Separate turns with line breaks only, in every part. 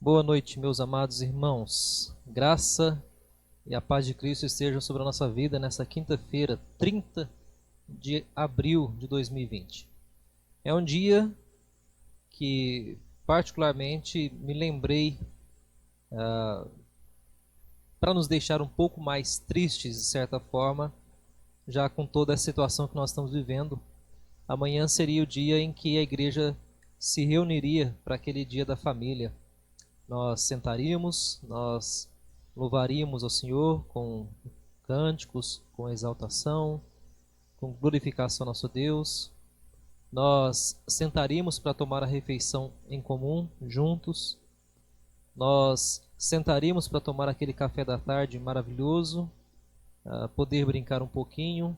Boa noite, meus amados irmãos. Graça e a paz de Cristo estejam sobre a nossa vida nessa quinta-feira, 30 de abril de 2020. É um dia que particularmente me lembrei para nos deixar um pouco mais tristes, de certa forma, já com toda a situação que nós estamos vivendo. Amanhã seria o dia em que a igreja se reuniria para aquele dia da família. Nós sentaríamos, nós louvaríamos ao Senhor com cânticos, com exaltação, com glorificação ao nosso Deus. Nós sentaríamos para tomar a refeição em comum, juntos. Nós sentaríamos para tomar aquele café da tarde maravilhoso, poder brincar um pouquinho,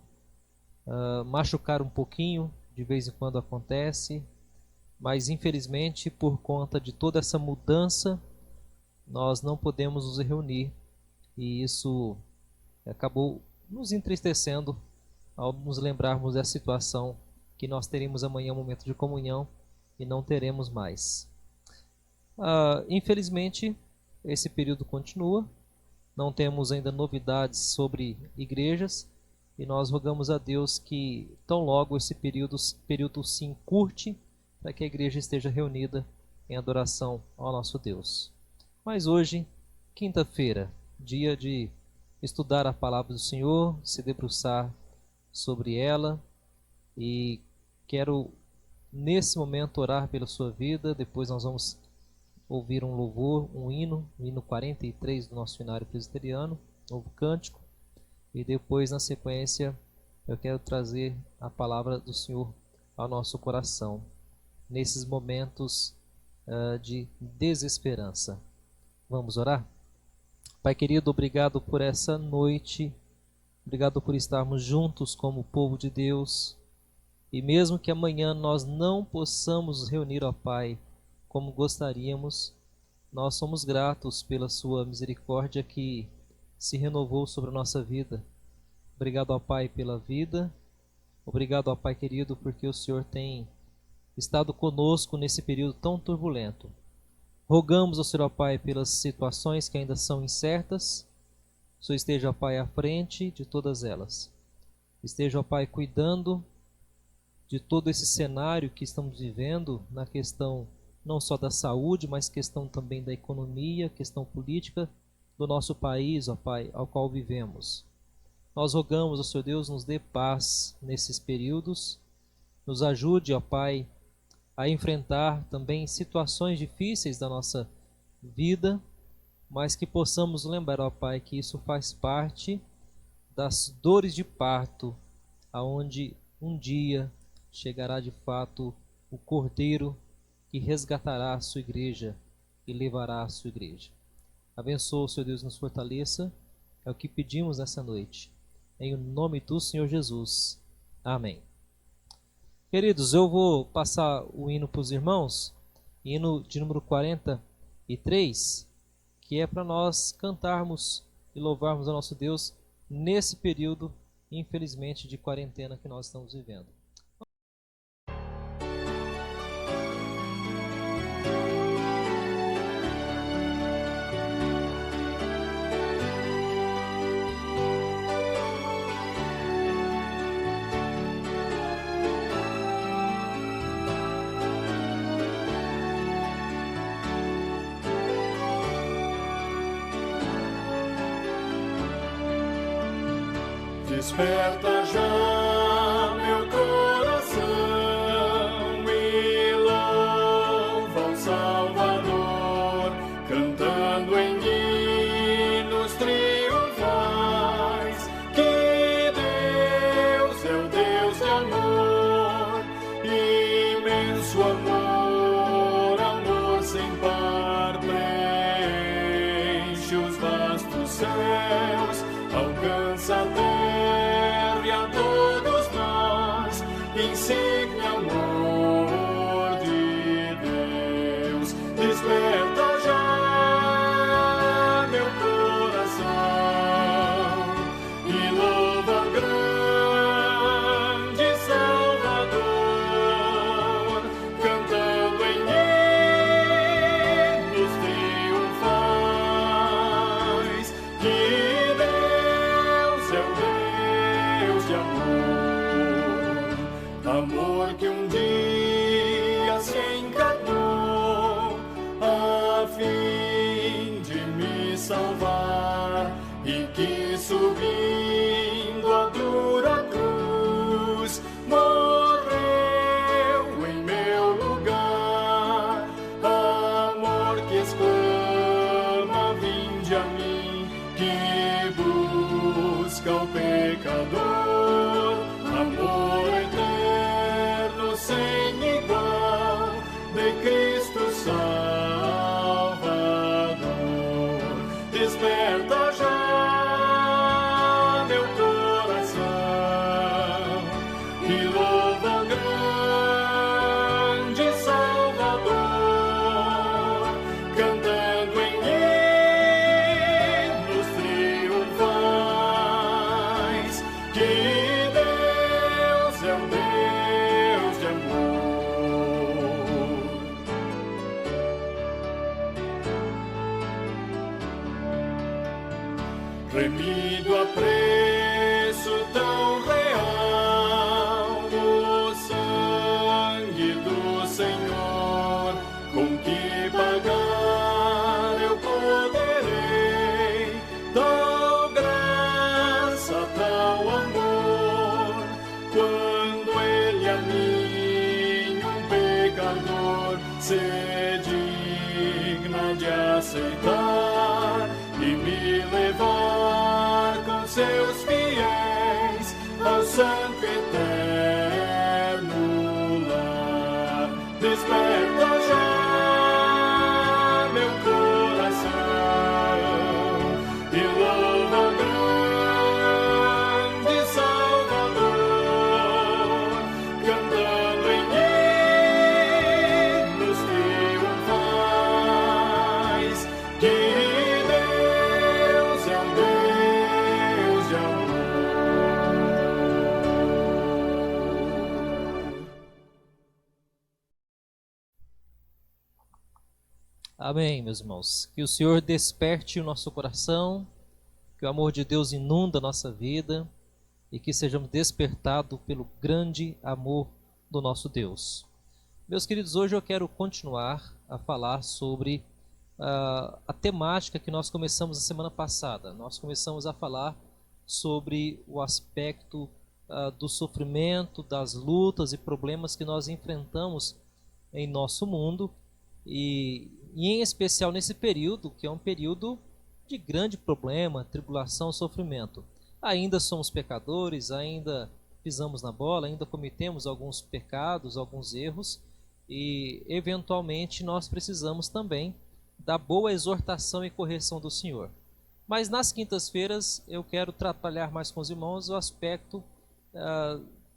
machucar um pouquinho, de vez em quando acontece, mas infelizmente por conta de toda essa mudança nós não podemos nos reunir e isso acabou nos entristecendo ao nos lembrarmos da situação que nós teremos amanhã um momento de comunhão e não teremos mais. Infelizmente esse período continua, não temos ainda novidades sobre igrejas e nós rogamos a Deus que tão logo esse período se encurte para que a igreja esteja reunida em adoração ao nosso Deus. Mas hoje, quinta-feira, dia de estudar a palavra do Senhor, se debruçar sobre ela, e quero nesse momento orar pela sua vida. Depois nós vamos ouvir um louvor, um hino, o hino 43 do nosso hinário presbiteriano, novo cântico, e depois na sequência eu quero trazer a palavra do Senhor ao nosso coração nesses momentos de desesperança. Vamos orar? Pai querido, obrigado por essa noite, obrigado por estarmos juntos como povo de Deus, e mesmo que amanhã nós não possamos nos reunir, ó Pai, como gostaríamos, nós somos gratos pela sua misericórdia que se renovou sobre a nossa vida. Obrigado, ó Pai, pela vida, obrigado, ó Pai querido, porque o Senhor tem estado conosco nesse período tão turbulento. Rogamos ao Senhor, ó Pai, pelas situações que ainda são incertas. O Senhor esteja, ó Pai, à frente de todas elas. Esteja, ó Pai, cuidando de todo esse cenário que estamos vivendo na questão não só da saúde, mas questão também da economia, questão política do nosso país, ó Pai, ao qual vivemos. Nós rogamos ao Senhor Deus, nos dê paz nesses períodos, nos ajude, ó Pai, a enfrentar também situações difíceis da nossa vida, mas que possamos lembrar, ó Pai, que isso faz parte das dores de parto, aonde um dia chegará de fato o Cordeiro que resgatará a sua igreja e levará a sua igreja. Abençoa, Senhor Deus, nos fortaleça, é o que pedimos nessa noite, em nome do Senhor Jesus. Amém. Queridos, eu vou passar o hino para os irmãos, hino de número 43, que é para nós cantarmos e louvarmos ao nosso Deus nesse período, infelizmente, de quarentena que nós estamos vivendo.
Desperta já meu coração e louva o Salvador, cantando em hinos triunfais, que Deus é o Deus de amor, imenso amor, amor sem par, preenche os vastos céus, alcança a terra e a todos nós, insigne amor de Deus. Desperta já meu coração e louva o grande Salvador, cantando em hinos triunfais. salvar, e que subindo a dura cruz morreu em meu lugar. Amor que exclama: vinde a mim, que busca o pecador. Amor eterno sem igual de Cristo Salvador. Desperta já meu coração e louva o grande Salvador, cantando em hinos triunfais que Deus é um Deus de amor. Remido a preço tão real o sangue do Senhor, com que pagar eu poderei tal graça, tal amor, quando Ele a mim, um pecador, se digna de aceitar e me levar com seus fiéis ao santo eterno lar. Desperta já meu coração e louva o grande Salvador, cantando em hinos triunfais que Deus é um Deus de amor.
Amém, meus irmãos. Que o Senhor desperte o nosso coração, que o amor de Deus inunda a nossa vida e que sejamos despertados pelo grande amor do nosso Deus. Meus queridos, hoje eu quero continuar a falar sobre a temática que nós começamos a semana passada. Nós começamos a falar sobre o aspecto do sofrimento, das lutas e problemas que nós enfrentamos em nosso mundo e em especial nesse período, que é um período de grande problema, tribulação, sofrimento. Ainda somos pecadores, ainda pisamos na bola, ainda cometemos alguns pecados, alguns erros e eventualmente nós precisamos também da boa exortação e correção do Senhor. Mas nas quintas-feiras eu quero trabalhar mais com os irmãos o aspecto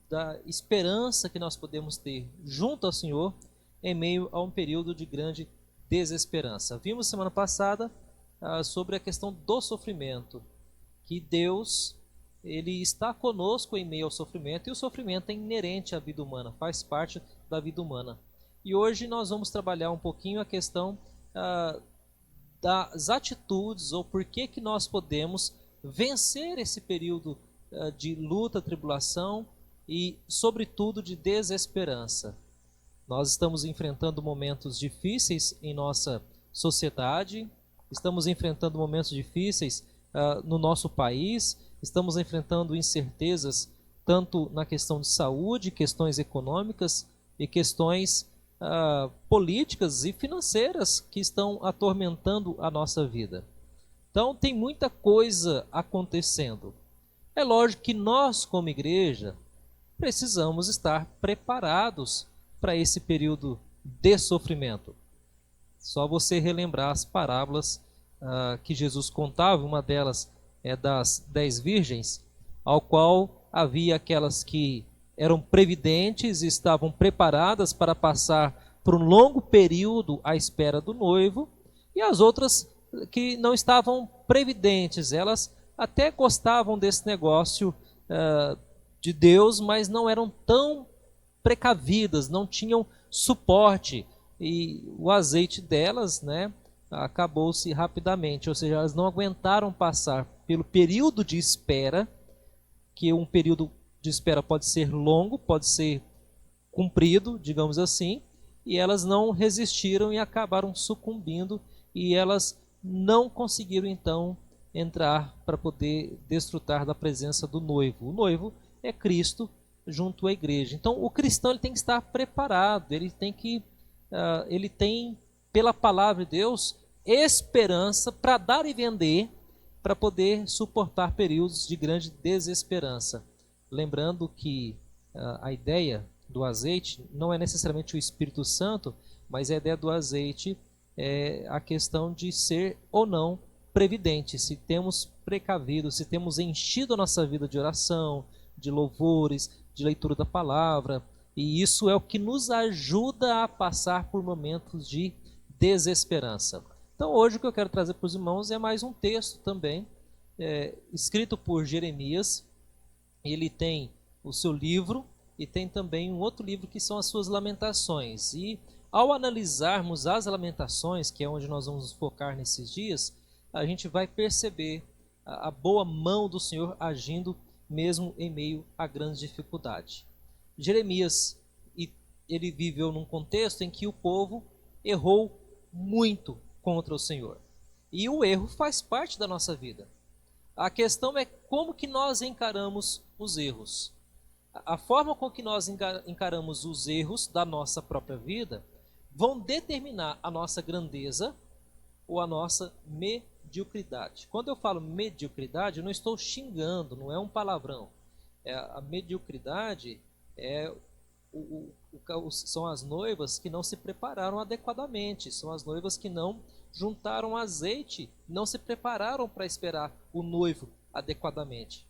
da esperança que nós podemos ter junto ao Senhor em meio a um período de grande desesperança. Vimos semana passada sobre a questão do sofrimento, que Deus ele está conosco em meio ao sofrimento, e o sofrimento é inerente à vida humana, faz parte da vida humana. E hoje nós vamos trabalhar um pouquinho a questão das atitudes, ou por que nós podemos vencer esse período de luta, tribulação e, sobretudo, de desesperança. Nós estamos enfrentando momentos difíceis em nossa sociedade, estamos enfrentando momentos difíceis no nosso país, estamos enfrentando incertezas tanto na questão de saúde, questões econômicas e questões políticas e financeiras que estão atormentando a nossa vida. Então tem muita coisa acontecendo. É lógico que nós, como igreja, precisamos estar preparados para esse período de sofrimento. Só você relembrar as parábolas que Jesus contava, uma delas é das 10 virgens, ao qual havia aquelas que eram previdentes e estavam preparadas para passar por um longo período à espera do noivo, e as outras que não estavam previdentes, elas até gostavam desse negócio de Deus, mas não eram tão precavidas, não tinham suporte, e o azeite delas, acabou-se rapidamente, ou seja, elas não aguentaram passar pelo período de espera, que um período de espera pode ser longo, pode ser comprido, digamos assim, e elas não resistiram e acabaram sucumbindo, e elas não conseguiram então entrar para poder desfrutar da presença do noivo. O noivo é Cristo junto à igreja. Então o cristão ele tem que estar preparado, ele tem pela palavra de Deus esperança para dar e vender, para poder suportar períodos de grande desesperança. Lembrando que a ideia do azeite não é necessariamente o Espírito Santo, mas a ideia do azeite é a questão de ser ou não previdente, se temos precavido, se temos enchido a nossa vida de oração, de louvores, de leitura da palavra, e isso é o que nos ajuda a passar por momentos de desesperança. Então hoje o que eu quero trazer para os irmãos é mais um texto também, escrito por Jeremias. Ele tem o seu livro e tem também um outro livro que são as suas lamentações. E ao analisarmos as lamentações, que é onde nós vamos focar nesses dias, a gente vai perceber a boa mão do Senhor agindo mesmo em meio a grande dificuldade. Jeremias, ele viveu num contexto em que o povo errou muito contra o Senhor. E o erro faz parte da nossa vida. A questão é como que nós encaramos os erros. A forma com que nós encaramos os erros da nossa própria vida vão determinar a nossa grandeza ou a nossa mediocridade. Quando eu falo mediocridade, eu não estou xingando, não é um palavrão. A mediocridade são as noivas que não se prepararam adequadamente, são as noivas que não juntaram azeite, não se prepararam para esperar o noivo adequadamente.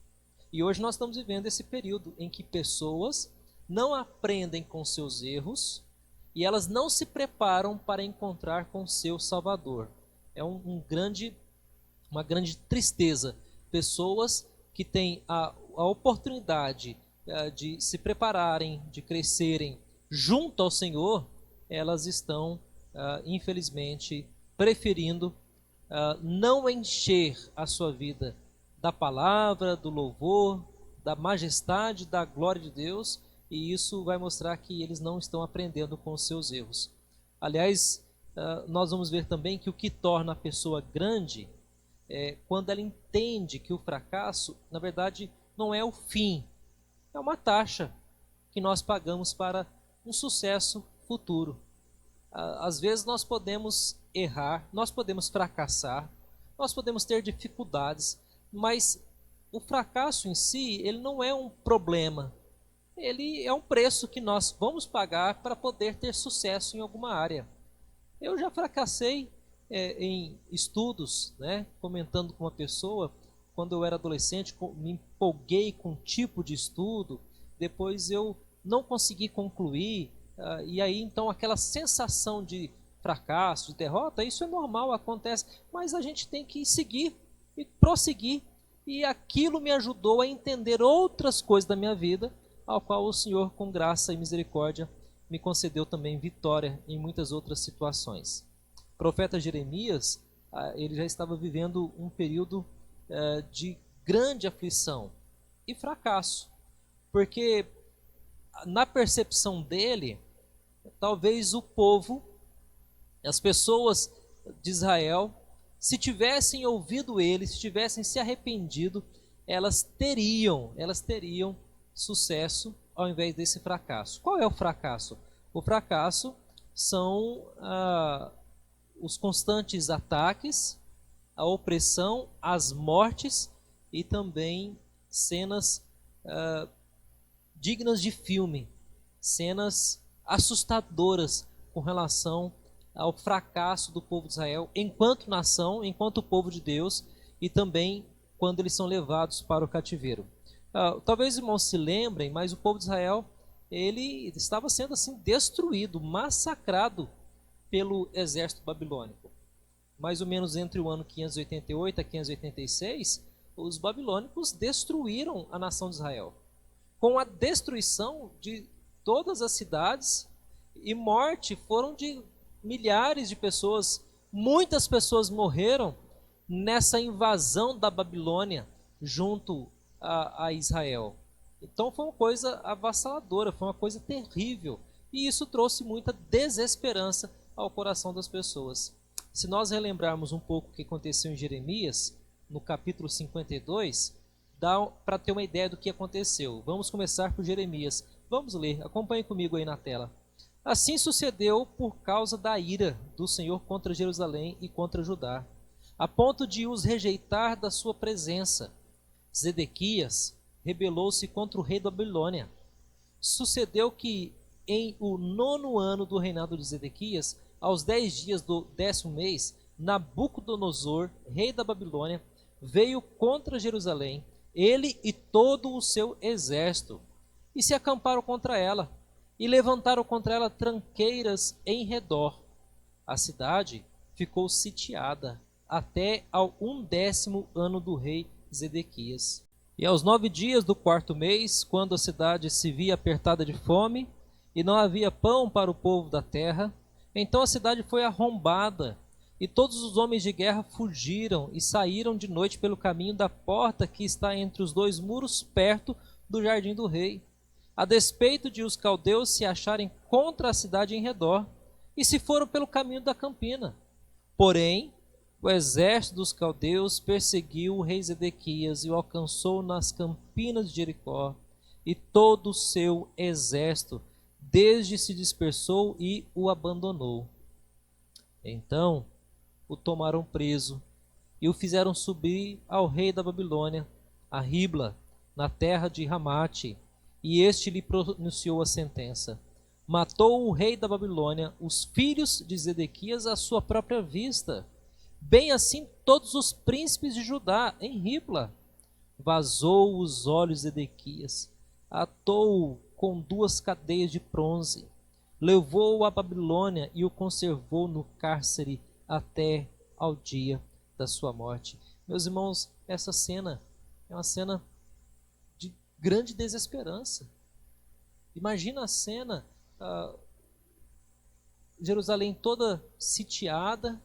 E hoje nós estamos vivendo esse período em que pessoas não aprendem com seus erros e elas não se preparam para encontrar com seu Salvador. É uma grande tristeza. Pessoas que têm a oportunidade de se prepararem, de crescerem junto ao Senhor, elas estão, infelizmente, preferindo não encher a sua vida da palavra, do louvor, da majestade, da glória de Deus, e isso vai mostrar que eles não estão aprendendo com os seus erros. Aliás, nós vamos ver também que o que torna a pessoa grande é quando ela entende que o fracasso, na verdade, não é o fim, é uma taxa que nós pagamos para um sucesso futuro. Às vezes nós podemos errar, nós podemos fracassar, nós podemos ter dificuldades, mas o fracasso em si, ele não é um problema. Ele é um preço que nós vamos pagar para poder ter sucesso em alguma área. Eu já fracassei em estudos, né? Comentando com uma pessoa, quando eu era adolescente, me empolguei com um tipo de estudo, depois eu não consegui concluir, e aí então aquela sensação de fracasso, de derrota, isso é normal, acontece, mas a gente tem que seguir e prosseguir, e aquilo me ajudou a entender outras coisas da minha vida, ao qual o Senhor, com graça e misericórdia, me concedeu também vitória em muitas outras situações. O profeta Jeremias, ele já estava vivendo um período de grande aflição e fracasso, porque na percepção dele, talvez o povo, as pessoas de Israel, se tivessem ouvido ele, se tivessem se arrependido, elas teriam sucesso ao invés desse fracasso. Qual é o fracasso? O fracasso são os constantes ataques, a opressão, as mortes e também cenas dignas de filme, cenas assustadoras com relação ao fracasso do povo de Israel enquanto nação, enquanto povo de Deus, e também quando eles são levados para o cativeiro. Talvez os irmãos se lembrem, mas o povo de Israel, ele estava sendo assim destruído, massacrado pelo exército babilônico. Mais ou menos entre o ano 588 a 586, os babilônicos destruíram a nação de Israel. Com a destruição de todas as cidades e morte foram de milhares de pessoas, muitas pessoas morreram nessa invasão da Babilônia junto a Israel. Então foi uma coisa avassaladora, foi uma coisa terrível, e isso trouxe muita desesperança ao coração das pessoas. Se nós relembrarmos um pouco o que aconteceu em Jeremias, no capítulo 52, dá para ter uma ideia do que aconteceu. Vamos começar por Jeremias. Vamos ler, acompanhe comigo aí na tela. Assim sucedeu por causa da ira do Senhor contra Jerusalém e contra Judá, a ponto de os rejeitar da sua presença. Zedequias rebelou-se contra o rei da Babilônia. Sucedeu que em o 9º ano do reinado de Zedequias, aos 10 dias do 10º mês, Nabucodonosor, rei da Babilônia, veio contra Jerusalém, ele e todo o seu exército, e se acamparam contra ela, e levantaram contra ela tranqueiras em redor. A cidade ficou sitiada até ao 11º ano do rei Zedequias. E aos 9 dias do 4º mês, quando a cidade se via apertada de fome, e não havia pão para o povo da terra, então a cidade foi arrombada, e todos os homens de guerra fugiram e saíram de noite pelo caminho da porta que está entre os 2 muros, perto do jardim do rei, a despeito de os caldeus se acharem contra a cidade em redor, e se foram pelo caminho da campina. Porém, o exército dos caldeus perseguiu o rei Zedequias e o alcançou nas campinas de Jericó, e todo o seu exército desde se dispersou e o abandonou. Então o tomaram preso e o fizeram subir ao rei da Babilônia, a Ribla, na terra de Ramate, e este lhe pronunciou a sentença. Matou o rei da Babilônia os filhos de Zedequias à sua própria vista, bem assim todos os príncipes de Judá em Ribla. Vazou os olhos de Zedequias, atou-o com 2 cadeias de bronze, levou-o à Babilônia e o conservou no cárcere até ao dia da sua morte. Meus irmãos, essa cena é uma cena de grande desesperança. Imagina a cena, Jerusalém toda sitiada,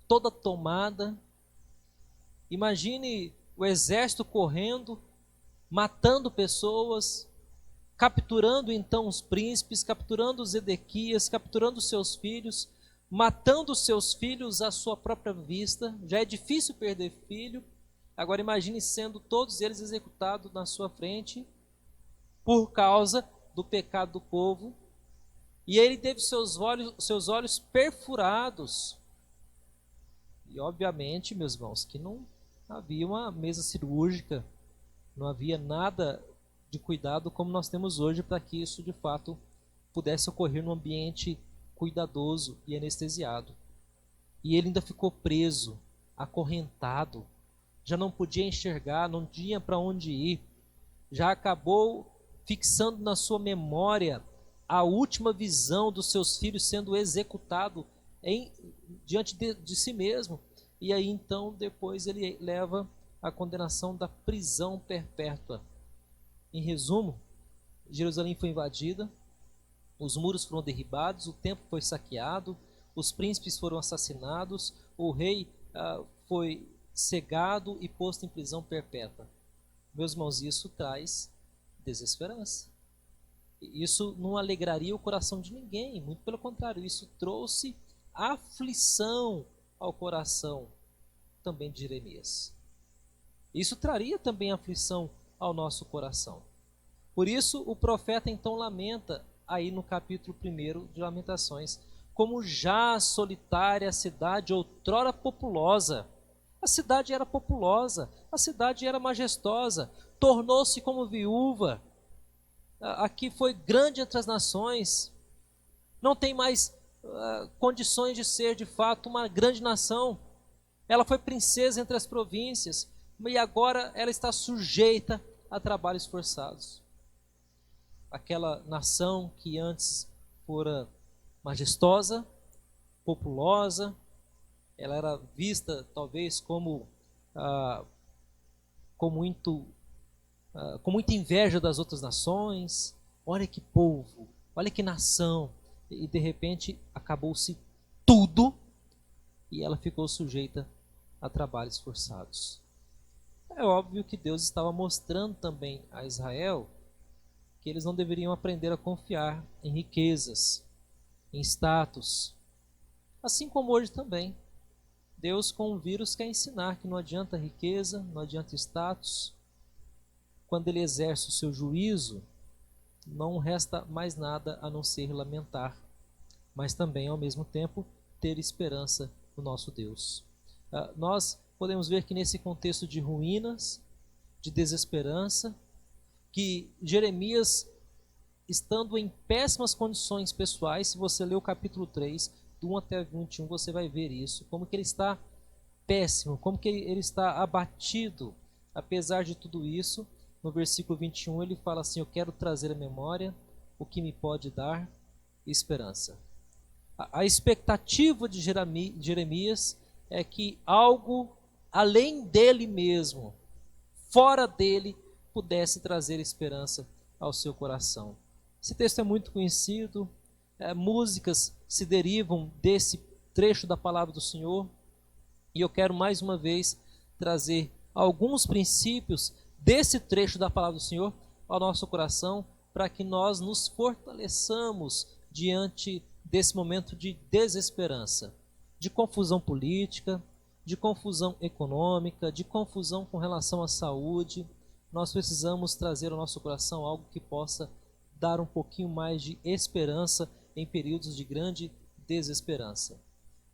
toda tomada. Imagine o exército correndo, matando pessoas, capturando então os príncipes, capturando Zedequias, capturando seus filhos, matando seus filhos à sua própria vista. Já é difícil perder filho, agora imagine sendo todos eles executados na sua frente por causa do pecado do povo. E ele teve seus olhos perfurados. E obviamente, meus irmãos, que não havia uma mesa cirúrgica, não havia nada de cuidado como nós temos hoje para que isso de fato pudesse ocorrer num ambiente cuidadoso e anestesiado. E ele ainda ficou preso, acorrentado, já não podia enxergar, não tinha para onde ir, já acabou fixando na sua memória a última visão dos seus filhos sendo executado diante de si mesmo. E aí então depois ele leva a condenação da prisão perpétua. Em resumo, Jerusalém foi invadida, os muros foram derribados, o templo foi saqueado, os príncipes foram assassinados, o rei foi cegado e posto em prisão perpétua. Meus irmãos, isso traz desesperança. Isso não alegraria o coração de ninguém, muito pelo contrário, isso trouxe aflição ao coração também de Jeremias. Isso traria também aflição ao nosso coração. Por isso o profeta então lamenta aí no capítulo 1 de Lamentações, como já solitária a cidade outrora populosa. A cidade era populosa, a cidade era majestosa, tornou-se como viúva. Aqui foi grande entre as nações, não tem mais condições de ser de fato uma grande nação. Ela foi princesa entre as províncias, e agora ela está sujeita a trabalhos forçados. Aquela nação que antes fora majestosa, populosa, ela era vista talvez com muita inveja das outras nações. Olha que povo, olha que nação. E de repente acabou-se tudo e ela ficou sujeita a trabalhos forçados. É óbvio que Deus estava mostrando também a Israel que eles não deveriam aprender a confiar em riquezas, em status, assim como hoje também. Deus com o vírus quer ensinar que não adianta riqueza, não adianta status. Quando ele exerce o seu juízo, não resta mais nada a não ser lamentar, mas também, ao mesmo tempo, ter esperança no nosso Deus. Nós podemos ver que nesse contexto de ruínas, de desesperança, que Jeremias, estando em péssimas condições pessoais, se você ler o capítulo 3, do 1 até 21, você vai ver isso, como que ele está péssimo, como que ele está abatido. Apesar de tudo isso, no versículo 21 ele fala assim: eu quero trazer à memória o que me pode dar esperança. A expectativa de Jeremias é que algo além dele mesmo, fora dele, pudesse trazer esperança ao seu coração. Esse texto é muito conhecido, músicas se derivam desse trecho da palavra do Senhor, e eu quero mais uma vez trazer alguns princípios desse trecho da palavra do Senhor ao nosso coração, para que nós nos fortaleçamos diante desse momento de desesperança, de confusão política, de confusão econômica, de confusão com relação à saúde. Nós precisamos trazer ao nosso coração algo que possa dar um pouquinho mais de esperança em períodos de grande desesperança.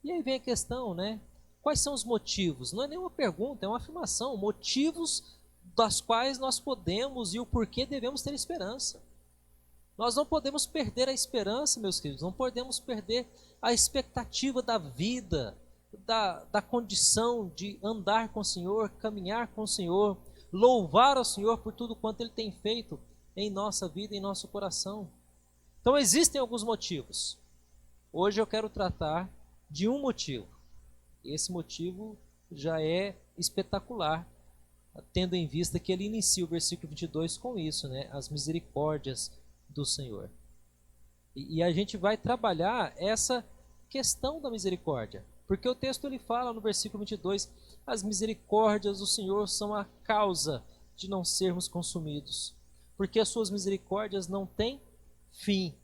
E aí vem a questão, né? Quais são os motivos? Não é nenhuma pergunta, é uma afirmação. Motivos das quais nós podemos e o porquê devemos ter esperança. Nós não podemos perder a esperança, meus queridos, não podemos perder a expectativa da vida, da condição de andar com o Senhor, caminhar com o Senhor, louvar ao Senhor por tudo quanto Ele tem feito em nossa vida, em nosso coração. Então existem alguns motivos. Hoje eu quero tratar de um motivo. Esse motivo já é espetacular, tendo em vista que ele inicia o versículo 22 com isso, né? As misericórdias do Senhor. E a gente vai trabalhar essa questão da misericórdia, porque o texto ele fala no versículo 22, as misericórdias do Senhor são a causa de não sermos consumidos, porque as suas misericórdias não têm fim.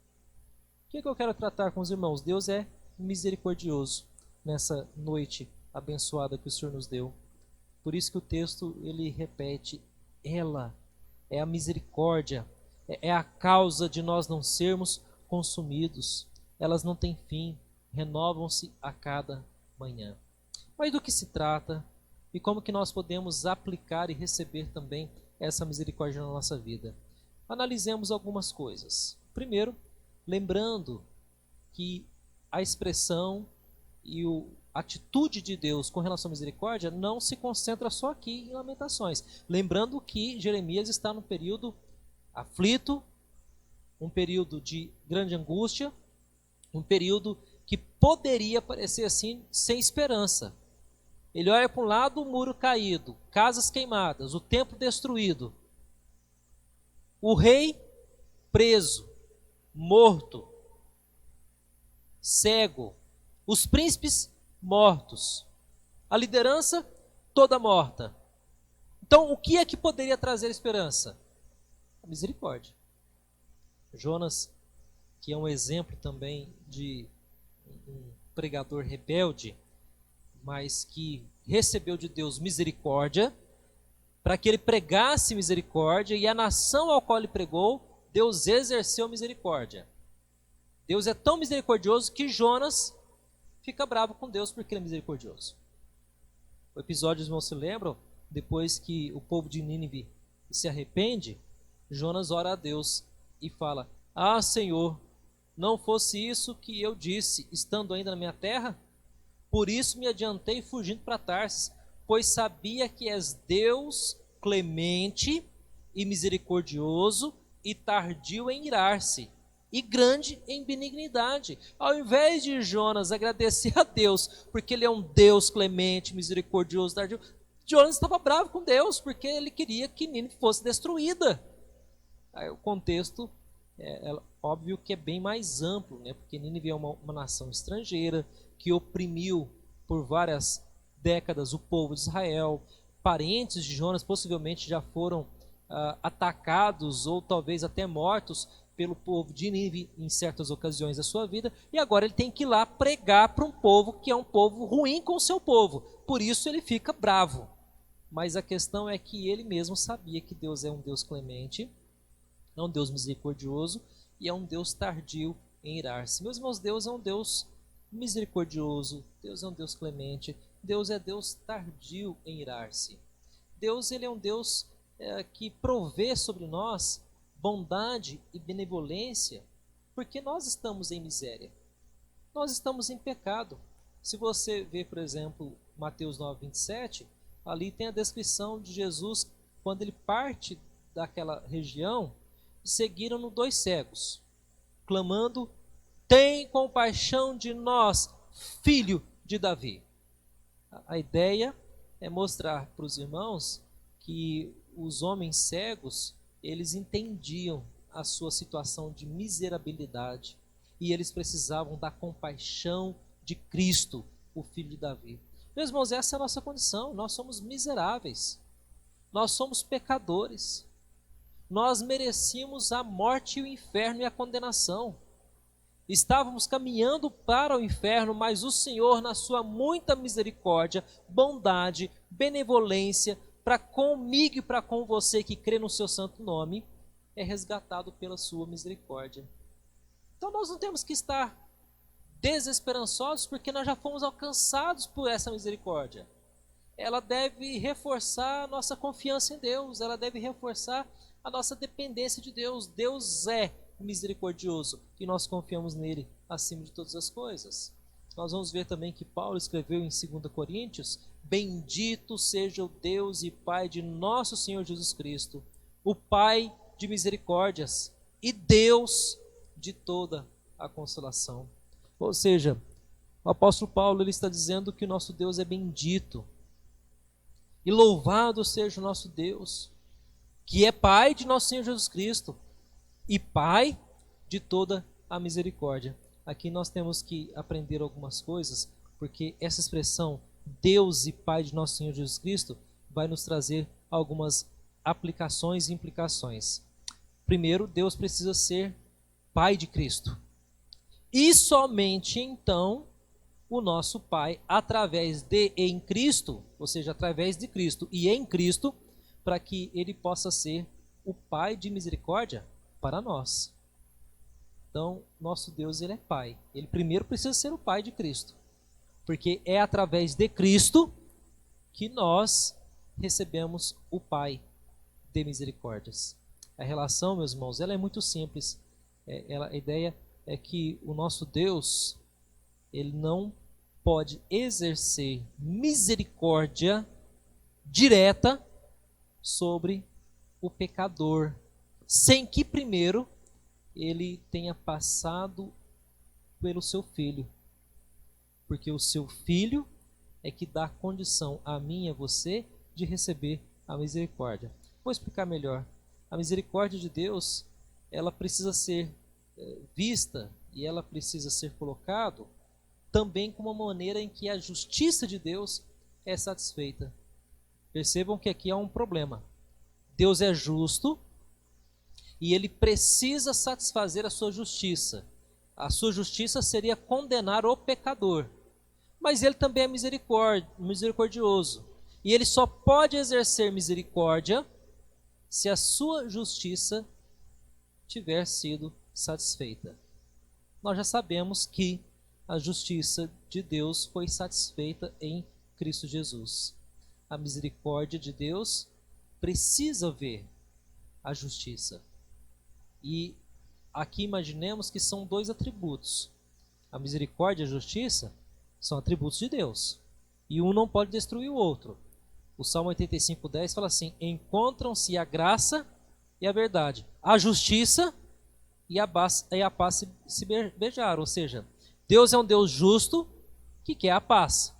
O que eu quero tratar com os irmãos? Deus é misericordioso nessa noite abençoada que o Senhor nos deu. Por isso que o texto ele repete, ela é a misericórdia, é a causa de nós não sermos consumidos. Elas não têm fim, renovam-se a cada manhã. Mas do que se trata e como que nós podemos aplicar e receber também essa misericórdia na nossa vida? Analisemos algumas coisas. Primeiro, lembrando que a expressão e a atitude de Deus com relação à misericórdia não se concentra só aqui em Lamentações. Lembrando que Jeremias está num período aflito, um período de grande angústia, um período que poderia parecer assim, sem esperança. Ele olha para um lado, o muro caído, casas queimadas, o templo destruído, o rei preso, morto, cego, os príncipes mortos, a liderança toda morta. Então, o que é que poderia trazer esperança? A misericórdia. Jonas, que é um exemplo também de um pregador rebelde, mas que recebeu de Deus misericórdia, para que ele pregasse misericórdia, e a nação ao qual ele pregou, Deus exerceu misericórdia. Deus é tão misericordioso que Jonas fica bravo com Deus porque ele é misericordioso. O episódio, os irmãos se lembram, depois que o povo de Nínive se arrepende, Jonas ora a Deus e fala, ah, Senhor, não fosse isso que eu disse, estando ainda na minha terra? Por isso me adiantei fugindo para Tarsis, pois sabia que és Deus clemente e misericordioso e tardio em irar-se, e grande em benignidade. Ao invés de Jonas agradecer a Deus, porque ele é um Deus clemente, misericordioso, tardio, Jonas estava bravo com Deus, porque ele queria que Nínive fosse destruída. Aí, o contexto é óbvio que é bem mais amplo, né? Porque Nínive é uma nação estrangeira, que oprimiu por várias décadas o povo de Israel. Parentes de Jonas possivelmente já foram atacados ou talvez até mortos pelo povo de Nínive em certas ocasiões da sua vida, e agora ele tem que ir lá pregar para um povo que é um povo ruim com o seu povo. Por isso ele fica bravo. Mas a questão é que ele mesmo sabia que Deus é um Deus clemente, é um Deus misericordioso e é um Deus tardio em irar-se. Meus irmãos, Deus é um Deus misericordioso, Deus é um Deus clemente, Deus é Deus tardio em irar-se. Deus, ele é um Deus que provê sobre nós bondade e benevolência, porque nós estamos em miséria, nós estamos em pecado. Se você ver, por exemplo, Mateus 9:27, ali tem a descrição de Jesus quando ele parte daquela região, seguiram-no 2 cegos, clamando: tem compaixão de nós, filho de Davi. A ideia é mostrar para os irmãos que os homens cegos, eles entendiam a sua situação de miserabilidade e eles precisavam da compaixão de Cristo, o filho de Davi. Meus irmãos, essa é a nossa condição. Nós somos miseráveis, nós somos pecadores, nós merecíamos a morte e o inferno e a condenação. Estávamos caminhando para o inferno, mas o Senhor, na sua muita misericórdia, bondade, benevolência, para comigo e para com você que crê no seu santo nome, é resgatado pela sua misericórdia. Então nós não temos que estar desesperançosos, porque nós já fomos alcançados por essa misericórdia. Ela deve reforçar a nossa confiança em Deus, ela deve reforçar a nossa dependência de Deus. Deus é misericordioso e nós confiamos nele acima de todas as coisas. Nós vamos ver também que Paulo escreveu em 2 Coríntios: bendito seja o Deus e Pai de nosso Senhor Jesus Cristo, o Pai de misericórdias e Deus de toda a consolação. Ou seja, o apóstolo Paulo ele está dizendo que o nosso Deus é bendito. E louvado seja o nosso Deus, que é Pai de nosso Senhor Jesus Cristo e Pai de toda a misericórdia. Aqui nós temos que aprender algumas coisas, porque essa expressão Deus e Pai de nosso Senhor Jesus Cristo vai nos trazer algumas aplicações e implicações. Primeiro, Deus precisa ser Pai de Cristo. E somente então o nosso Pai, através de em Cristo, ou seja, através de Cristo e em Cristo, para que ele possa ser o Pai de misericórdia para nós. Então, nosso Deus, ele é Pai. Ele primeiro precisa ser o Pai de Cristo, porque é através de Cristo que nós recebemos o Pai de misericórdias. A relação, meus irmãos, ela é muito simples. A ideia é que o nosso Deus, ele não pode exercer misericórdia direta sobre o pecador, sem que primeiro ele tenha passado pelo seu filho. Porque o seu filho é que dá condição a mim e a você de receber a misericórdia. Vou explicar melhor. A misericórdia de Deus, ela precisa ser vista e ela precisa ser colocado também como uma maneira em que a justiça de Deus é satisfeita. Percebam que aqui há um problema. Deus é justo e ele precisa satisfazer a sua justiça. A sua justiça seria condenar o pecador. Mas ele também é misericordioso. E ele só pode exercer misericórdia se a sua justiça tiver sido satisfeita. Nós já sabemos que a justiça de Deus foi satisfeita em Cristo Jesus. A misericórdia de Deus precisa ver a justiça. E aqui imaginemos que são 2 atributos. A misericórdia e a justiça são atributos de Deus. E um não pode destruir o outro. O Salmo 85:10 fala assim: encontram-se a graça e a verdade, a justiça e a paz se beijaram. Ou seja, Deus é um Deus justo que quer a paz.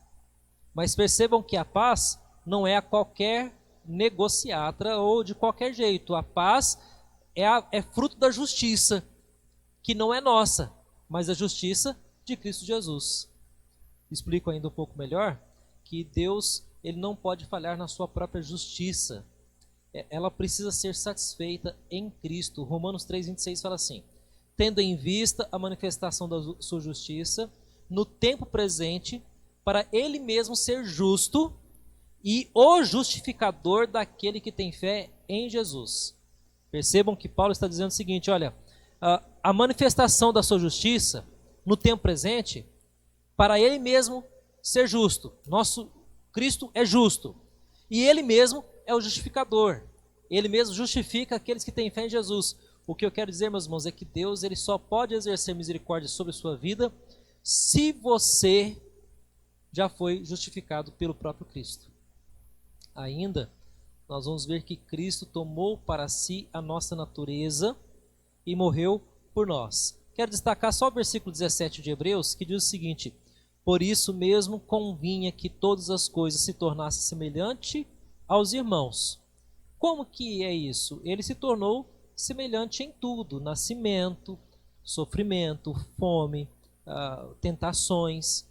Mas percebam que a paz não é a qualquer negociata ou de qualquer jeito. A paz é fruto da justiça, que não é nossa, mas a justiça de Cristo Jesus. Explico ainda um pouco melhor que Deus, ele não pode falhar na sua própria justiça. ela precisa ser satisfeita em Cristo. Romanos 3,26 fala assim: tendo em vista a manifestação da sua justiça no tempo presente, para ele mesmo ser justo e o justificador daquele que tem fé em Jesus. Percebam que Paulo está dizendo o seguinte: olha, a manifestação da sua justiça no tempo presente, para ele mesmo ser justo. Nosso Cristo é justo e ele mesmo é o justificador. Ele mesmo justifica aqueles que têm fé em Jesus. O que eu quero dizer, meus irmãos, é que Deus ele só pode exercer misericórdia sobre a sua vida se você já foi justificado pelo próprio Cristo. Ainda, nós vamos ver que Cristo tomou para si a nossa natureza e morreu por nós. Quero destacar só o versículo 17 de Hebreus, que diz o seguinte: por isso mesmo convinha que todas as coisas se tornassem semelhante aos irmãos. Como que é isso? Ele se tornou semelhante em tudo: nascimento, sofrimento, fome, tentações,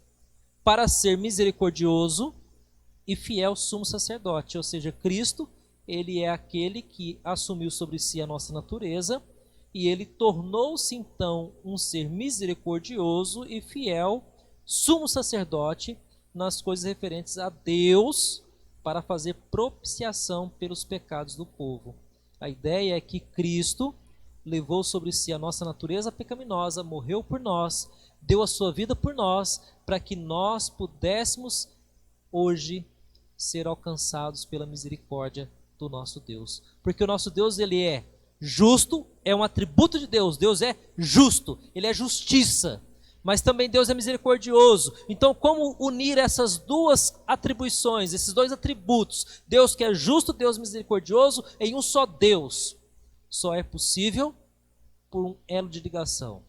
para ser misericordioso e fiel sumo sacerdote. Ou seja, Cristo, ele é aquele que assumiu sobre si a nossa natureza e ele tornou-se então um ser misericordioso e fiel sumo sacerdote nas coisas referentes a Deus, para fazer propiciação pelos pecados do povo. A ideia é que Cristo levou sobre si a nossa natureza pecaminosa, morreu por nós, deu a sua vida por nós, para que nós pudéssemos hoje ser alcançados pela misericórdia do nosso Deus. Porque o nosso Deus, ele é justo, é um atributo de Deus. Deus é justo, ele é justiça. Mas também Deus é misericordioso. Então, como unir essas duas atribuições, esses dois atributos, Deus que é justo, Deus misericordioso, em um só Deus? Só é possível por um elo de ligação: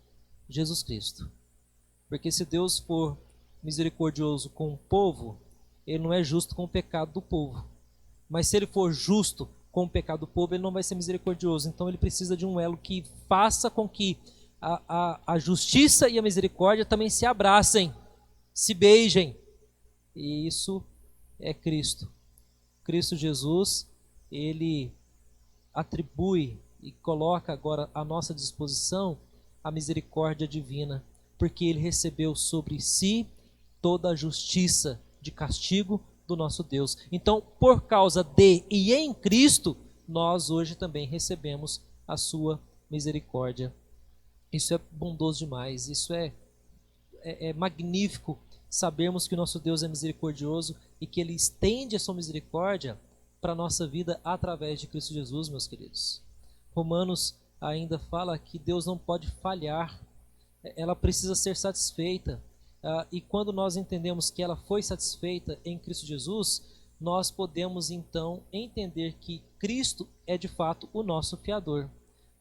Jesus Cristo. Porque se Deus for misericordioso com o povo, ele não é justo com o pecado do povo. Mas se ele for justo com o pecado do povo, ele não vai ser misericordioso. Então ele precisa de um elo que faça com que a justiça e a misericórdia também se abracem, se beijem. E isso é Cristo. Cristo Jesus, ele atribui e coloca agora à nossa disposição a misericórdia divina, porque ele recebeu sobre si toda a justiça de castigo do nosso Deus. Então, por causa de e em Cristo, nós hoje também recebemos a sua misericórdia. Isso é bondoso demais, isso é magnífico sabermos que o nosso Deus é misericordioso e que ele estende a sua misericórdia para a nossa vida através de Cristo Jesus, meus queridos. Romanos ainda fala que Deus não pode falhar, ela precisa ser satisfeita. E quando nós entendemos que ela foi satisfeita em Cristo Jesus, nós podemos então entender que Cristo é de fato o nosso fiador.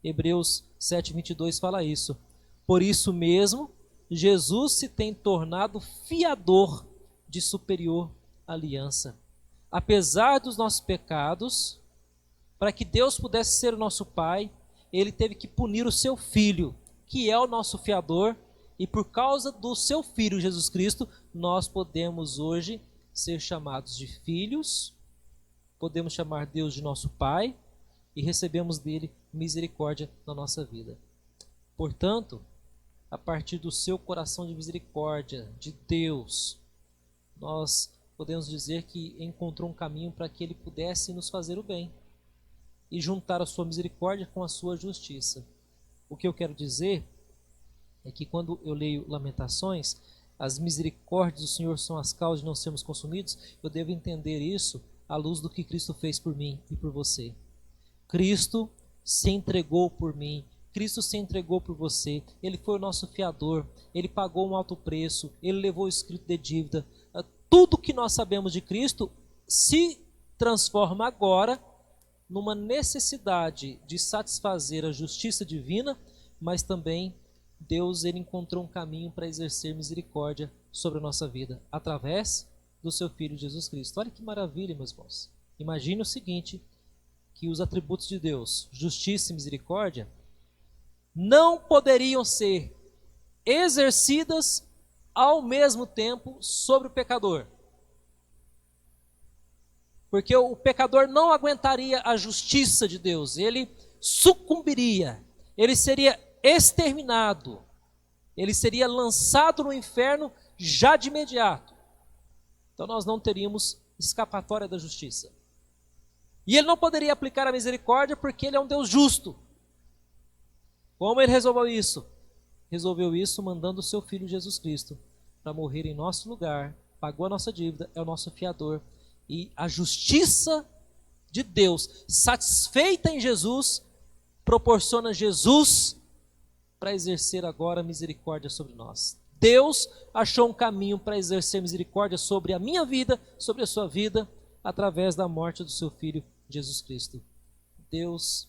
Hebreus 7:22 fala isso. Por isso mesmo, Jesus se tem tornado fiador de superior aliança. Apesar dos nossos pecados, para que Deus pudesse ser o nosso Pai, ele teve que punir o seu Filho, que é o nosso fiador, e por causa do seu Filho Jesus Cristo, nós podemos hoje ser chamados de filhos, podemos chamar Deus de nosso Pai, e recebemos dele misericórdia na nossa vida. Portanto, a partir do seu coração de misericórdia, de Deus, nós podemos dizer que encontrou um caminho para que ele pudesse nos fazer o bem e juntar a sua misericórdia com a sua justiça. O que eu quero dizer é que quando eu leio Lamentações, as misericórdias do Senhor são as causas de não sermos consumidos, eu devo entender isso à luz do que Cristo fez por mim e por você. Cristo se entregou por mim, Cristo se entregou por você, ele foi o nosso fiador, ele pagou um alto preço, ele levou o escrito de dívida. Tudo que nós sabemos de Cristo se transforma agora numa necessidade de satisfazer a justiça divina, mas também Deus ele encontrou um caminho para exercer misericórdia sobre a nossa vida, através do seu Filho Jesus Cristo. Olha que maravilha, meus irmãos. Imagine o seguinte, que os atributos de Deus, justiça e misericórdia, não poderiam ser exercidas ao mesmo tempo sobre o pecador. Porque o pecador não aguentaria a justiça de Deus, ele sucumbiria, ele seria exterminado, ele seria lançado no inferno já de imediato. Então nós não teríamos escapatória da justiça. E ele não poderia aplicar a misericórdia porque ele é um Deus justo. Como ele resolveu isso? Resolveu isso mandando o seu Filho Jesus Cristo para morrer em nosso lugar, pagou a nossa dívida, é o nosso fiador. E a justiça de Deus, satisfeita em Jesus, proporciona Jesus para exercer agora misericórdia sobre nós. Deus achou um caminho para exercer misericórdia sobre a minha vida, sobre a sua vida, através da morte do seu Filho Jesus Cristo. Deus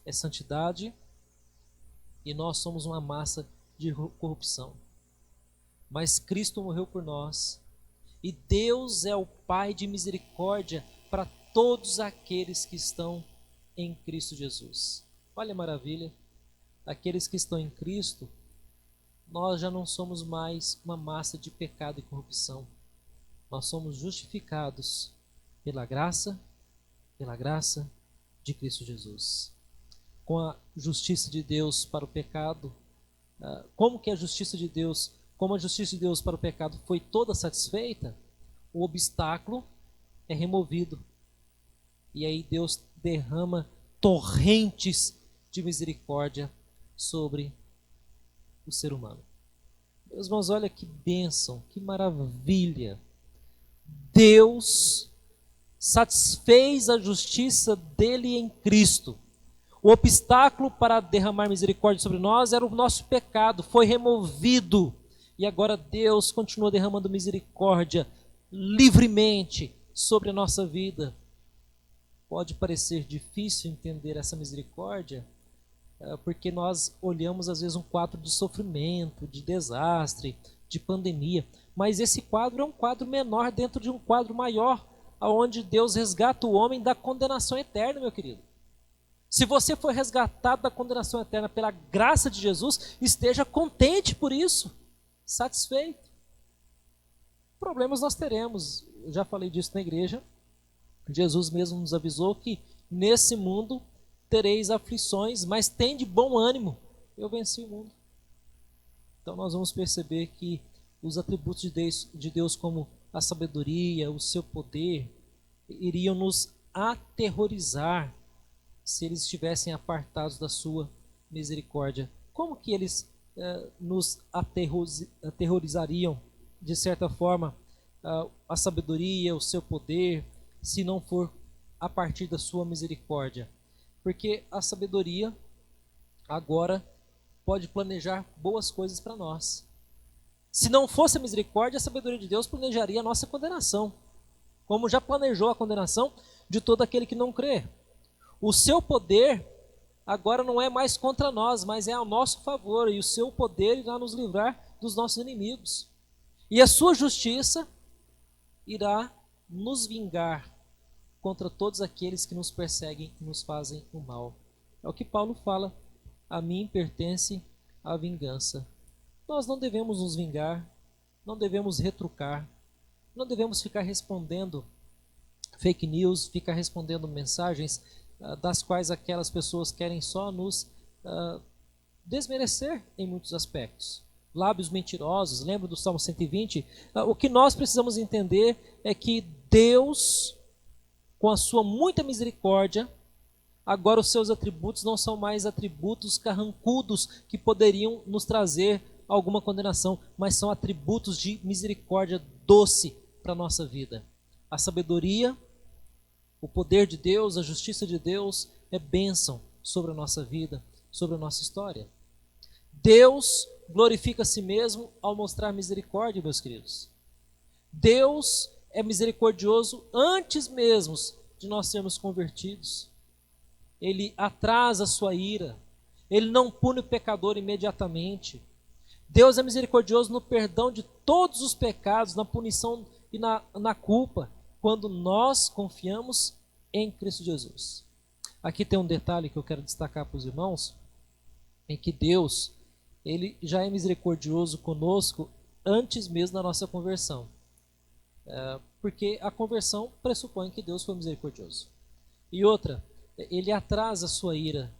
é santidade e nós somos uma massa de corrupção. Mas Cristo morreu por nós e Deus é o Pai de misericórdia para todos aqueles que estão em Cristo Jesus. Olha a maravilha, aqueles que estão em Cristo, nós já não somos mais uma massa de pecado e corrupção. Nós somos justificados pela graça de Cristo Jesus. Com a justiça de Deus para o pecado, como a justiça de Deus para o pecado foi toda satisfeita, o obstáculo é removido. E aí Deus derrama torrentes de misericórdia sobre o ser humano. Meus irmãos, olha que bênção, que maravilha. Deus satisfez a justiça dele em Cristo. O obstáculo para derramar misericórdia sobre nós era o nosso pecado, foi removido. E agora Deus continua derramando misericórdia livremente sobre a nossa vida. Pode parecer difícil entender essa misericórdia, porque nós olhamos às vezes um quadro de sofrimento, de desastre, de pandemia. Mas esse quadro é um quadro menor dentro de um quadro maior, onde Deus resgata o homem da condenação eterna, meu querido. Se você foi resgatado da condenação eterna pela graça de Jesus, esteja contente por isso, satisfeito. Problemas nós teremos, eu já falei disso na igreja. Jesus mesmo nos avisou que nesse mundo tereis aflições, mas tende bom ânimo, eu venci o mundo. Então nós vamos perceber que os atributos de Deus como a sabedoria, o seu poder, iriam nos aterrorizar se eles estivessem apartados da sua misericórdia. Como que eles nos aterrorizariam, de certa forma, a sabedoria, o seu poder, se não for a partir da sua misericórdia? Porque a sabedoria agora pode planejar boas coisas para nós. Se não fosse a misericórdia, a sabedoria de Deus planejaria a nossa condenação, como já planejou a condenação de todo aquele que não crê. O seu poder agora não é mais contra nós, mas é ao nosso favor, e o seu poder irá nos livrar dos nossos inimigos. E a sua justiça irá nos vingar contra todos aqueles que nos perseguem e nos fazem o mal. É o que Paulo fala: a mim pertence a vingança. Nós não devemos nos vingar, não devemos retrucar, não devemos ficar respondendo fake news, ficar respondendo mensagens das quais aquelas pessoas querem só nos desmerecer em muitos aspectos. Lábios mentirosos, lembra do Salmo 120? O que nós precisamos entender é que Deus, com a sua muita misericórdia, agora os seus atributos não são mais atributos carrancudos que poderiam nos trazer alguma condenação, mas são atributos de misericórdia doce para a nossa vida. A sabedoria, o poder de Deus, a justiça de Deus é bênção sobre a nossa vida, sobre a nossa história. Deus glorifica a si mesmo ao mostrar misericórdia, meus queridos. Deus é misericordioso antes mesmo de nós sermos convertidos. Ele atrasa a sua ira, ele não pune o pecador imediatamente. Deus é misericordioso no perdão de todos os pecados, na punição e na culpa, quando nós confiamos em Cristo Jesus. Aqui tem um detalhe que eu quero destacar para os irmãos, em que Deus, ele já é misericordioso conosco antes mesmo da nossa conversão. Porque a conversão pressupõe que Deus foi misericordioso. E outra, ele atrasa a sua ira.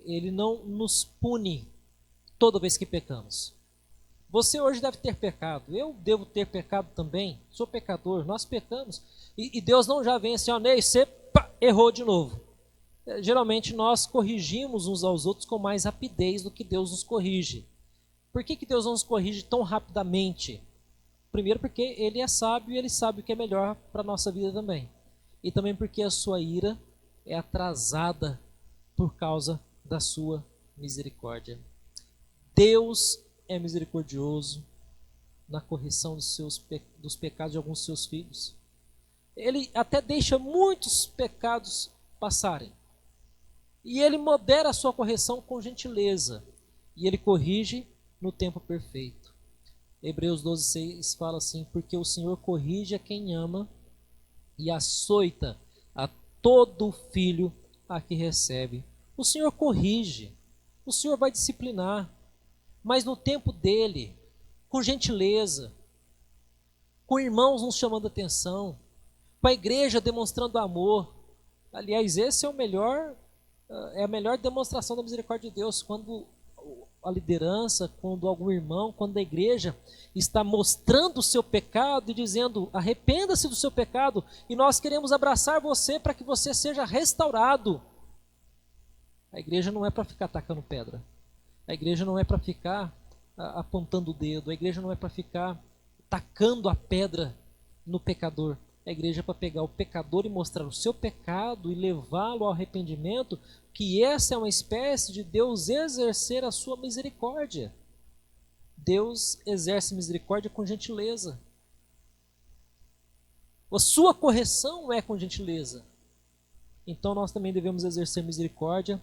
Ele não nos pune toda vez que pecamos. Você hoje deve ter pecado. Eu devo ter pecado também. Sou pecador. Nós pecamos. E Deus não já vem assim, ó, Ney, você errou de novo. Geralmente nós corrigimos uns aos outros com mais rapidez do que Deus nos corrige. Por que Deus não nos corrige tão rapidamente? Primeiro porque Ele é sábio e Ele sabe o que é melhor para a nossa vida também. E também porque a sua ira é atrasada por causa da sua misericórdia. Deus é misericordioso na correção dos pecados de alguns de seus filhos. Ele até deixa muitos pecados passarem. E Ele modera a sua correção com gentileza. E Ele corrige no tempo perfeito. Hebreus 12:6 fala assim: porque o Senhor corrige a quem ama e açoita a todo filho a que recebe. O Senhor corrige, o Senhor vai disciplinar, mas no tempo dele, com gentileza, com irmãos nos chamando a atenção, com a igreja demonstrando amor. Aliás, esse é a melhor demonstração da misericórdia de Deus, quando a liderança, quando algum irmão, quando a igreja está mostrando o seu pecado e dizendo, arrependa-se do seu pecado, e nós queremos abraçar você para que você seja restaurado. A igreja não é para ficar atacando pedra. A igreja não é para ficar apontando o dedo. A igreja não é para ficar tacando a pedra no pecador. A igreja é para pegar o pecador e mostrar o seu pecado e levá-lo ao arrependimento, que essa é uma espécie de Deus exercer a sua misericórdia. Deus exerce misericórdia com gentileza. A sua correção é com gentileza. Então nós também devemos exercer misericórdia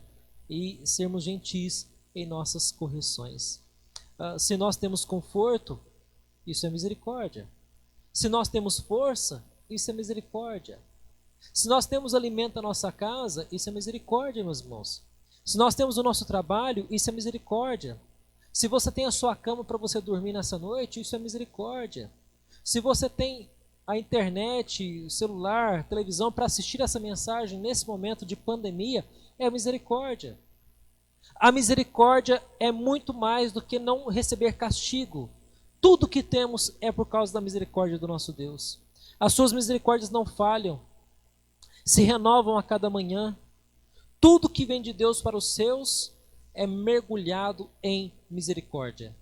e sermos gentis em nossas correções. Se nós temos conforto, isso é misericórdia. Se nós temos força, isso é misericórdia. Se nós temos alimento na nossa casa, isso é misericórdia, meus irmãos. Se nós temos o nosso trabalho, isso é misericórdia. Se você tem a sua cama para você dormir nessa noite, isso é misericórdia. Se você tem a internet, celular, televisão para assistir essa mensagem nesse momento de pandemia, é misericórdia. A misericórdia é muito mais do que não receber castigo. Tudo que temos é por causa da misericórdia do nosso Deus. As suas misericórdias não falham, se renovam a cada manhã. Tudo que vem de Deus para os seus é mergulhado em misericórdia.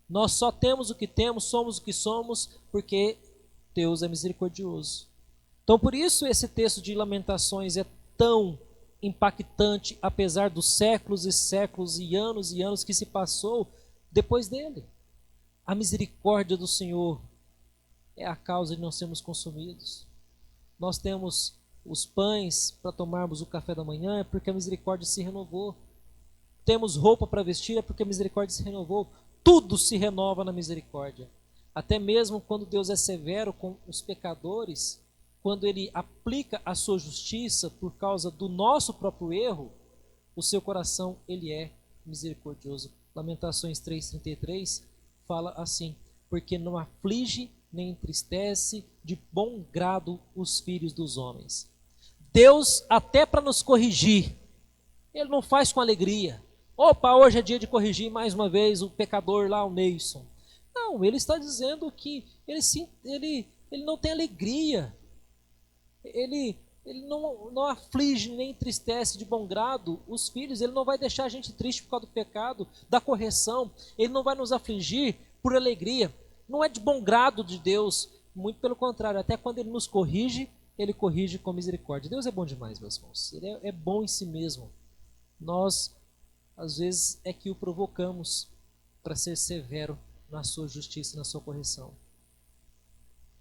Nós só temos o que temos, somos o que somos, porque Deus é misericordioso. Então, por isso esse texto de Lamentações é tão impactante, apesar dos séculos e séculos e anos que se passou depois dele. A misericórdia do Senhor é a causa de não sermos consumidos. Nós temos os pães para tomarmos o café da manhã, é porque a misericórdia se renovou. Temos roupa para vestir, é porque a misericórdia se renovou. Tudo se renova na misericórdia. Até mesmo quando Deus é severo com os pecadores, quando Ele aplica a sua justiça por causa do nosso próprio erro, o seu coração, Ele é misericordioso. Lamentações 3:33 fala assim: porque não aflige nem entristece de bom grado os filhos dos homens. Deus, até para nos corrigir, Ele não faz com alegria. Opa, hoje é dia de corrigir mais uma vez o pecador lá, o Neilson. Não, Ele está dizendo que ele não tem alegria. Ele não aflige nem entristece de bom grado os filhos. Ele não vai deixar a gente triste por causa do pecado, da correção. Ele não vai nos afligir por alegria. Não é de bom grado de Deus, muito pelo contrário. Até quando Ele nos corrige, Ele corrige com misericórdia. Deus é bom demais, meus irmãos. Ele é bom em si mesmo. Nós, às vezes, é que o provocamos para ser severo na sua justiça e na sua correção.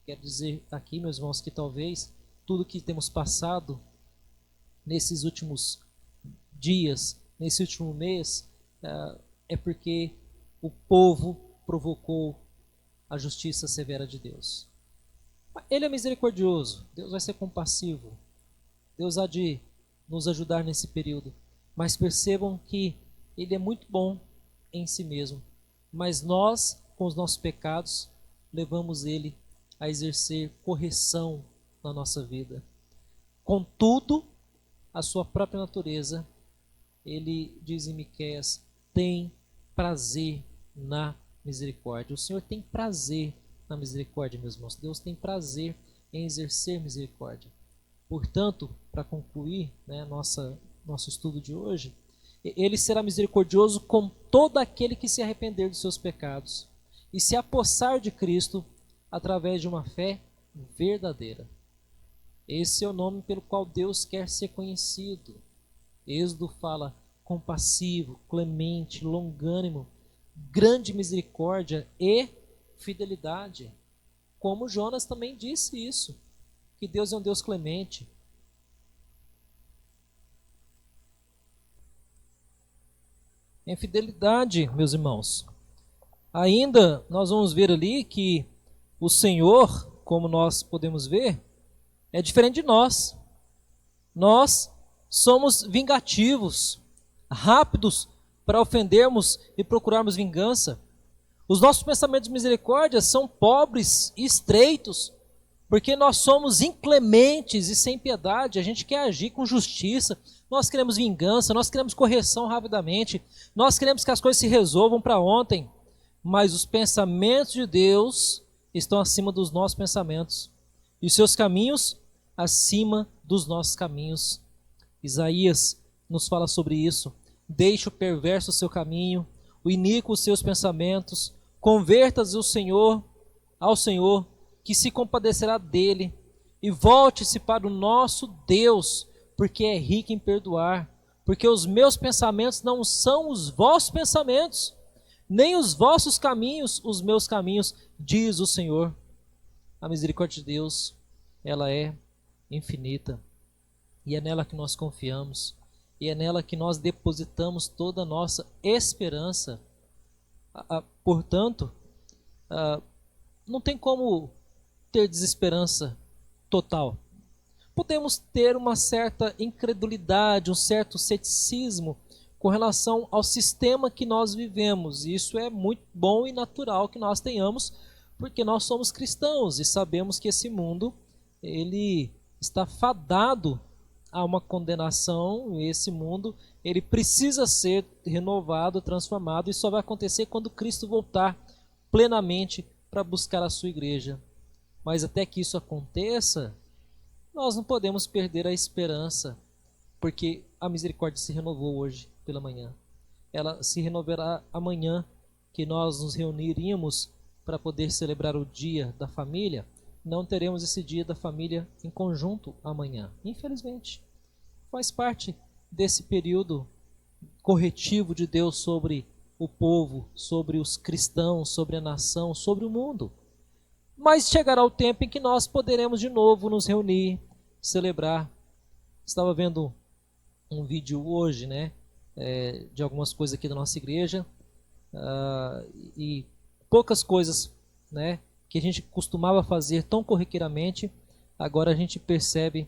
Quero dizer aqui, meus irmãos, que talvez tudo que temos passado nesses últimos dias, nesse último mês, é porque o povo provocou a justiça severa de Deus. Ele é misericordioso, Deus vai ser compassivo, Deus há de nos ajudar nesse período, mas percebam que Ele é muito bom em si mesmo, mas nós, com os nossos pecados, levamos Ele a exercer correção na nossa vida. Contudo, a sua própria natureza, ele diz em Miqueias, tem prazer na misericórdia. O Senhor tem prazer na misericórdia, meus irmãos. Deus tem prazer em exercer misericórdia. Portanto, para concluir, né, nosso estudo de hoje, ele será misericordioso com todo aquele que se arrepender dos seus pecados e se apossar de Cristo através de uma fé verdadeira. Esse é o nome pelo qual Deus quer ser conhecido. Êxodo fala compassivo, clemente, longânimo, grande misericórdia e fidelidade. Como Jonas também disse isso, que Deus é um Deus clemente. Em fidelidade, meus irmãos. Ainda nós vamos ver ali que o Senhor, como nós podemos ver, é diferente de nós. Nós somos vingativos, rápidos para ofendermos e procurarmos vingança. Os nossos pensamentos de misericórdia são pobres e estreitos, porque nós somos inclementes e sem piedade. A gente quer agir com justiça, nós queremos vingança, nós queremos correção rapidamente, nós queremos que as coisas se resolvam para ontem. Mas os pensamentos de Deus estão acima dos nossos pensamentos, e os seus caminhos acima dos nossos caminhos. Isaías nos fala sobre isso. Deixe o perverso o seu caminho, o iníquo os seus pensamentos, converta-se ao Senhor, que se compadecerá dele, e volte-se para o nosso Deus, porque é rico em perdoar, porque os meus pensamentos não são os vossos pensamentos, nem os vossos caminhos, os meus caminhos, diz o Senhor. A misericórdia de Deus, ela é infinita, e é nela que nós confiamos, e é nela que nós depositamos toda a nossa esperança. Portanto, não tem como ter desesperança total. Podemos ter uma certa incredulidade, um certo ceticismo com relação ao sistema que nós vivemos. Isso é muito bom e natural que nós tenhamos, porque nós somos cristãos e sabemos que esse mundo ele está fadado a uma condenação. Esse mundo ele precisa ser renovado, transformado, e só vai acontecer quando Cristo voltar plenamente para buscar a sua igreja. Mas até que isso aconteça, nós não podemos perder a esperança, porque a misericórdia se renovou hoje pela manhã. Ela se renovará amanhã, que nós nos reuniríamos para poder celebrar o dia da família. Não teremos esse dia da família em conjunto amanhã, infelizmente. Faz parte desse período corretivo de Deus sobre o povo, sobre os cristãos, sobre a nação, sobre o mundo. Mas chegará o tempo em que nós poderemos de novo nos reunir, celebrar. Estava vendo um vídeo hoje, né, de algumas coisas aqui da nossa igreja, e poucas coisas, né, que a gente costumava fazer tão corriqueiramente, agora a gente percebe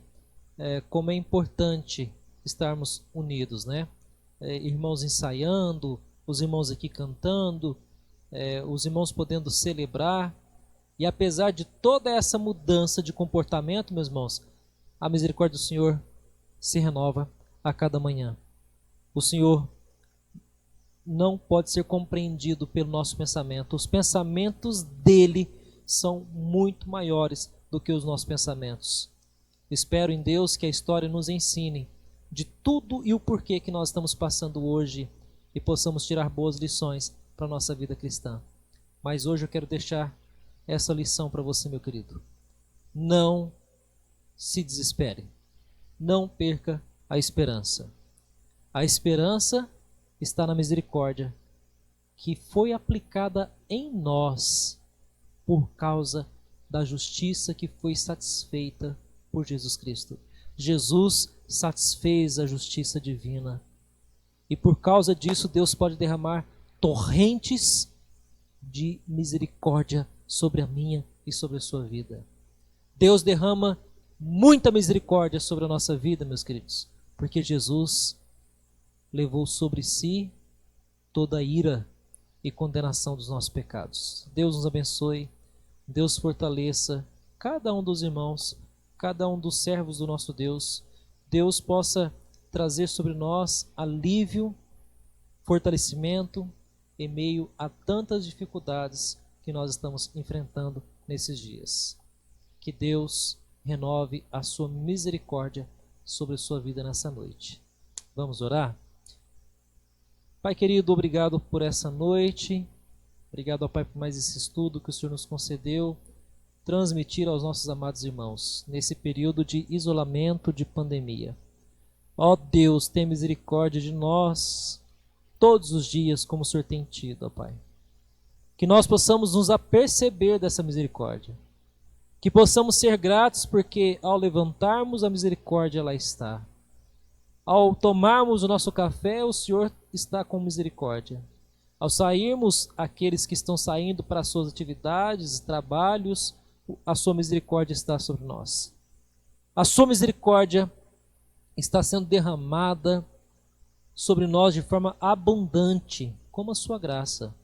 como é importante estarmos unidos, né? Irmãos ensaiando, os irmãos aqui cantando, os irmãos podendo celebrar. E apesar de toda essa mudança de comportamento, meus irmãos, a misericórdia do Senhor se renova a cada manhã. O Senhor não pode ser compreendido pelo nosso pensamento. Os pensamentos dele são muito maiores do que os nossos pensamentos. Espero em Deus que a história nos ensine de tudo e o porquê que nós estamos passando hoje e possamos tirar boas lições para a nossa vida cristã. Mas hoje eu quero deixar essa lição para você, meu querido. Não se desespere. Não perca a esperança. A esperança está na misericórdia que foi aplicada em nós por causa da justiça que foi satisfeita por Jesus Cristo. Jesus satisfez a justiça divina. E por causa disso, Deus pode derramar torrentes de misericórdia sobre a minha e sobre a sua vida. Deus derrama muita misericórdia sobre a nossa vida, meus queridos, porque Jesus levou sobre si toda a ira e condenação dos nossos pecados. Deus nos abençoe. Deus fortaleça cada um dos irmãos, cada um dos servos do nosso Deus. Deus possa trazer sobre nós alívio, fortalecimento em meio a tantas dificuldades que nós estamos enfrentando nesses dias. Que Deus renove a sua misericórdia sobre a sua vida nessa noite. Vamos orar? Pai querido, obrigado por essa noite. Obrigado, ó Pai, por mais esse estudo que o Senhor nos concedeu, transmitir aos nossos amados irmãos, nesse período de isolamento, de pandemia. Ó Deus, tenha misericórdia de nós, todos os dias, como o Senhor tem tido, ó Pai. Que nós possamos nos aperceber dessa misericórdia. Que possamos ser gratos, porque ao levantarmos, a misericórdia lá está. Ao tomarmos o nosso café, o Senhor está com misericórdia. Ao sairmos, aqueles que estão saindo para as suas atividades, trabalhos, a sua misericórdia está sobre nós. A sua misericórdia está sendo derramada sobre nós de forma abundante, como a sua graça.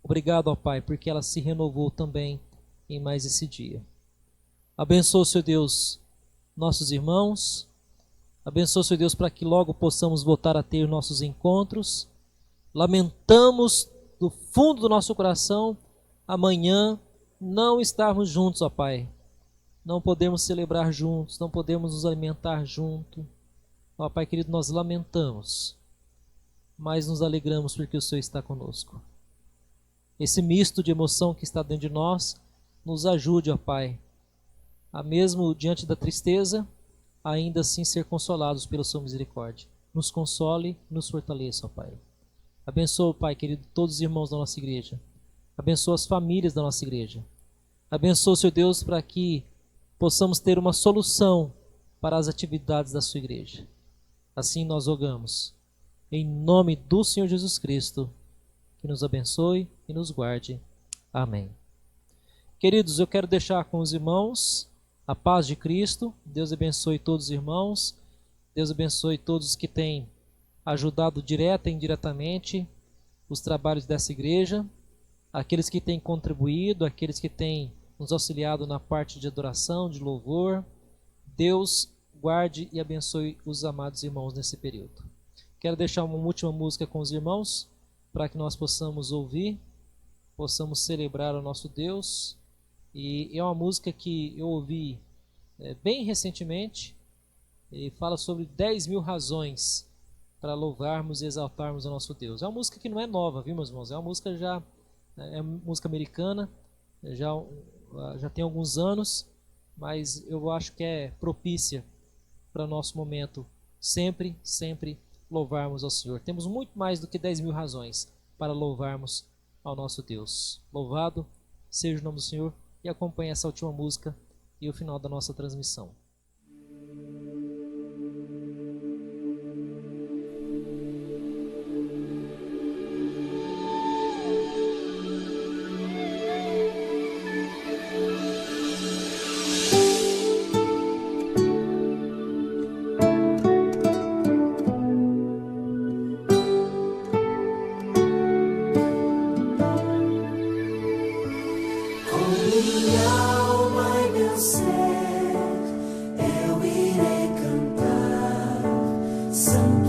Obrigado, ó Pai, porque ela se renovou também em mais esse dia. Abençoa, Senhor Deus, nossos irmãos. Abençoa, Senhor Deus, para que logo possamos voltar a ter nossos encontros. Lamentamos do fundo do nosso coração amanhã não estarmos juntos, ó Pai. Não podemos celebrar juntos, não podemos nos alimentar junto. Ó Pai querido, nós lamentamos, mas nos alegramos porque o Senhor está conosco. Esse misto de emoção que está dentro de nós, nos ajude, ó Pai, a mesmo diante da tristeza, ainda assim ser consolados pela sua misericórdia. Nos console, nos fortaleça, ó Pai. Abençoa, Pai querido, todos os irmãos da nossa igreja. Abençoa as famílias da nossa igreja. Abençoa, Senhor Deus, para que possamos ter uma solução para as atividades da sua igreja. Assim nós rogamos, em nome do Senhor Jesus Cristo, que nos abençoe e nos guarde. Amém. Queridos, eu quero deixar com os irmãos a paz de Cristo. Deus abençoe todos os irmãos. Deus abençoe todos os que têm ajudado direta e indiretamente os trabalhos dessa igreja, aqueles que têm contribuído, aqueles que têm nos auxiliado na parte de adoração, de louvor. Deus guarde e abençoe os amados irmãos nesse período. Quero deixar uma última música com os irmãos, para que nós possamos ouvir, possamos celebrar o nosso Deus. E é uma música que eu ouvi bem recentemente, e fala sobre 10.000 razões para louvarmos e exaltarmos o nosso Deus. É uma música que não é nova, viu, meus irmãos? É uma música música americana, já tem alguns anos, mas eu acho que é propícia para o nosso momento, sempre louvarmos ao Senhor. Temos muito mais do que 10.000 razões para louvarmos ao nosso Deus. Louvado seja o nome do Senhor, e acompanhe essa última música e o final da nossa transmissão.
Some